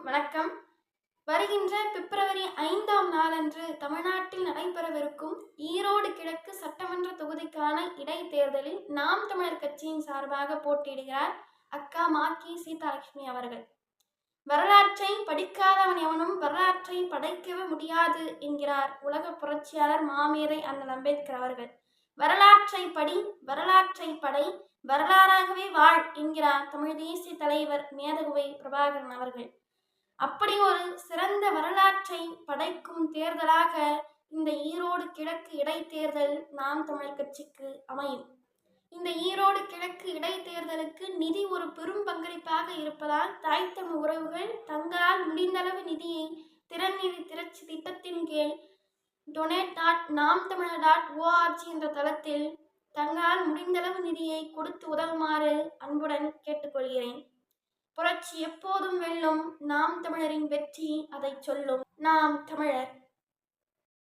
வணக்கம். வருகின்ற பிப்ரவரி 5ஆம் நாளன்று தமிழ்நாட்டில் நடைபெறவிருக்கும் ஈரோடு கிழக்கு சட்டமன்ற தொகுதிக்கான இடைத்தேர்தலில் நாம் தமிழர் கட்சியின் சார்பாக போட்டியிடுகிறார் அக்கா மாக்கி சீதாலட்சுமி அவர்கள். வரலாற்றை படிக்காதவன் எவனும் வரலாற்றை படைக்கவே முடியாது என்கிறார் உலக புரட்சியாளர் மாமேதை அண்ணல் அம்பேத்கர் அவர்கள். வரலாற்றை படி, வரலாற்றை படை, வரலாறாகவே வாழ் என்கிறார் தமிழ் தேசிய தலைவர் மேதகுவை பிரபாகரன் அவர்கள். அப்படி ஒரு சிறந்த வரலாற்றை படைக்கும் தேர்தலாக இந்த ஈரோடு கிழக்கு இடைத்தேர்தல் நாம் தமிழர் கட்சிக்கு அமையும். இந்த ஈரோடு கிழக்கு இடைத்தேர்தலுக்கு நிதி ஒரு பெரும் பங்களிப்பாக இருப்பதால் தாய் தமிழ் உறவுகள் தங்களால் முடிந்தளவு நிதியை திறன்நிதி திரட்சி திட்டத்தின் கீழ் donate.namtamizhar.org என்ற தளத்தில் தங்களால் முடிந்தளவு நிதியை கொடுத்து உதவுமாறு அன்புடன் கேட்டுக்கொள்கிறேன். புரட்சி எப்போதும் வெல்லும். நாம் தமிழரின் வெற்றி அதை சொல்லும். நாம் தமிழர்.